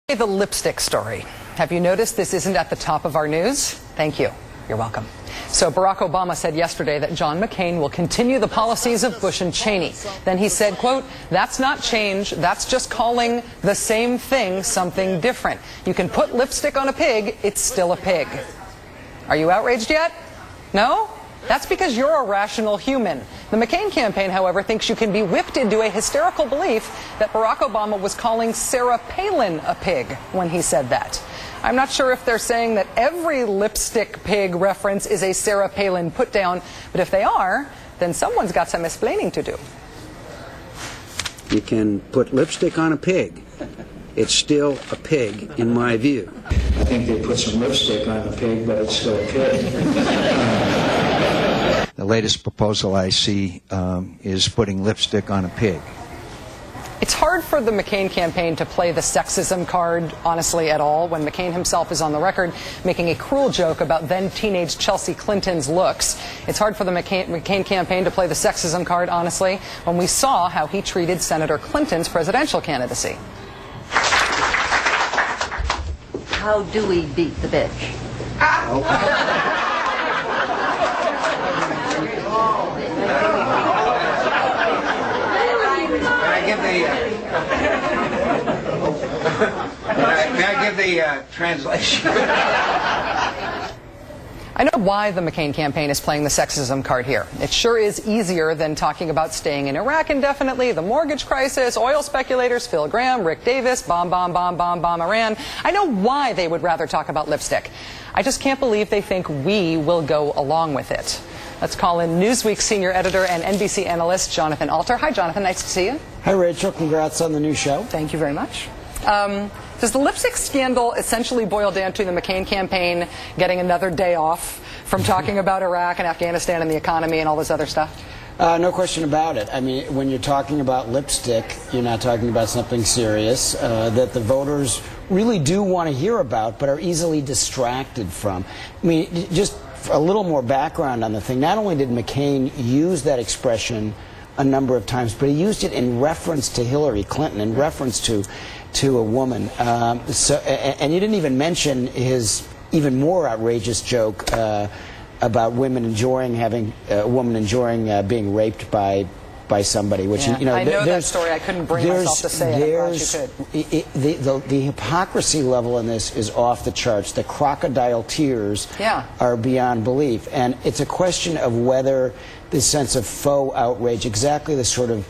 The lipstick story. Have you noticed this isn't at the top of our news? Thank you. You're welcome. So Barack Obama said yesterday that John McCain will continue the policies of Bush and Cheney. Then he said, quote, "That's not change. That's just calling the same thing something different. You can put lipstick on a pig. It's still a pig." Are you outraged yet? No? That's because you're a rational human. The McCain campaign, however, thinks you can be whipped into a hysterical belief that Barack Obama was calling Sarah Palin a pig when he said that. I'm not sure if they're saying that every lipstick pig reference is a Sarah Palin put-down, but if they are, then someone's got some explaining to do. You can put lipstick on a pig. It's still a pig, in my view. I think they put some lipstick on the pig, but it's still a pig. The latest proposal I see is putting lipstick on a pig. It's hard for the McCain campaign to play the sexism card, honestly, at all, when McCain himself is on the record making a cruel joke about then-teenage Chelsea Clinton's looks. It's hard for the McCain campaign to play the sexism card, honestly, when we saw how he treated Senator Clinton's presidential candidacy. How do we beat the bitch? May I give the translation? I know why the McCain campaign is playing the sexism card here. It sure is easier than talking about staying in Iraq indefinitely, the mortgage crisis, oil speculators, Phil Gramm, Rick Davis, bomb Iran. I know why they would rather talk about lipstick. I just can't believe they think we will go along with it. Let's call in Newsweek's senior editor and NBC analyst, Johnathon Alter. Hi, Jonathan. Nice to see you. Hi, Rachel. Congrats on the new show. Thank you very much. Does the lipstick scandal essentially boil down to the McCain campaign getting another day off from talking about Iraq and Afghanistan and the economy and all this other stuff? No question about it. I mean, when you're talking about lipstick, you're not talking about something serious that the voters really do want to hear about but are easily distracted from. I mean, just a little more background on the thing. Not only did McCain use that expression a number of times, but he used it in reference to Hillary Clinton, in reference to a woman. And you didn't even mention his even more outrageous joke about women enjoying being raped by somebody, which, yeah, you know, I know that story. I couldn't bring myself to say it. I'm glad you could. The hypocrisy level in this is off the charts. The crocodile tears are beyond belief, and it's a question of whether this sense of faux outrage, exactly the sort of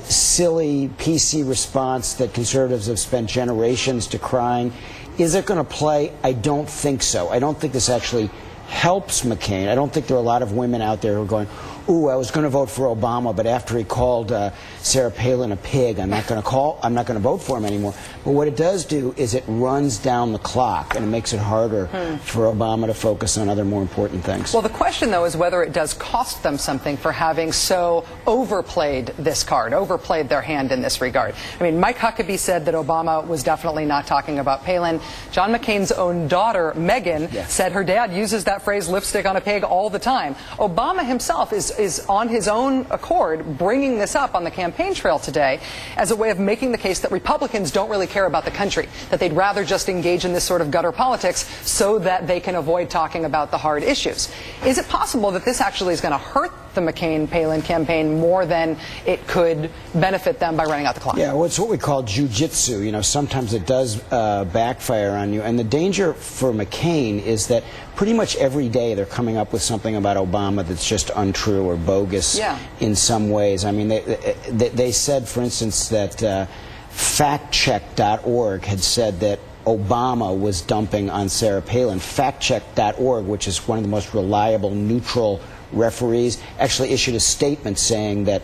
silly PC response that conservatives have spent generations decrying, is it going to play? I don't think so. I don't think this actually helps McCain. I don't think there are a lot of women out there who are going, "Ooh, I was going to vote for Obama, but after he called Sarah Palin a pig, I'm not going to vote for him anymore." But what it does do is it runs down the clock, and it makes it harder for Obama to focus on other more important things. Well, the question, though, is whether it does cost them something for having so overplayed this card, overplayed their hand in this regard. I mean, Mike Huckabee said that Obama was definitely not talking about Palin. John McCain's own daughter, Megan, said her dad uses that phrase, lipstick on a pig, all the time. Obama himself is on his own accord bringing this up on the campaign trail today as a way of making the case that Republicans don't really care about the country, that they'd rather just engage in this sort of gutter politics so that they can avoid talking about the hard issues. Is it possible that this actually is going to hurt the McCain-Palin campaign more than it could benefit them by running out the clock? Yeah, well, it's what we call jujitsu. You know, sometimes it does backfire on you. And the danger for McCain is that pretty much every day they're coming up with something about Obama that's just untrue or bogus in some ways. I mean, they said, for instance, that factcheck.org had said that Obama was dumping on Sarah Palin. Factcheck.org, which is one of the most reliable, neutral referees, actually issued a statement saying that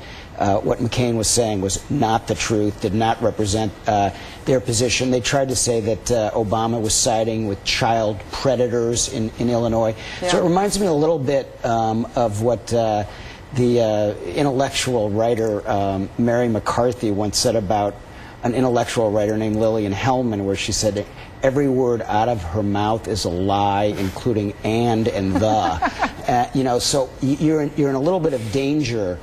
what McCain was saying was not the truth, did not represent their position. They tried to say that Obama was siding with child predators in Illinois. So it reminds me a little bit of what the intellectual writer Mary McCarthy once said about an intellectual writer named Lillian Hellman, where she said every word out of her mouth is a lie, including and the. You know, so you're in a little bit of danger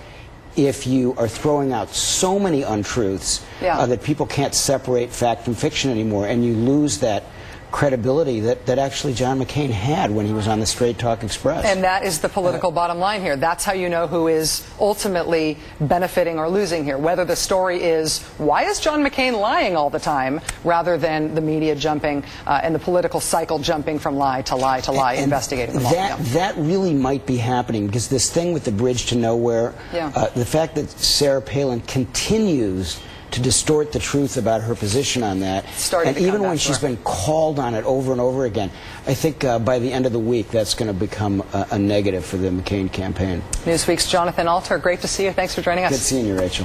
if you are throwing out so many untruths that people can't separate fact from fiction anymore, and you lose that credibility that actually John McCain had when he was on the Straight Talk Express. And that is the political bottom line here. That's how you know who is ultimately benefiting or losing here. Whether the story is, why is John McCain lying all the time, rather than the media jumping and the political cycle jumping from lie to lie to lie, investigating them all. That really might be happening, because this thing with the bridge to nowhere, the fact that Sarah Palin continues to distort the truth about her position on that, and even when she's been called on it over and over again, I think by the end of the week that's going to become a negative for the McCain campaign. Newsweek's Johnathon Alter, great to see you. Thanks for joining us. Good seeing you, Rachel.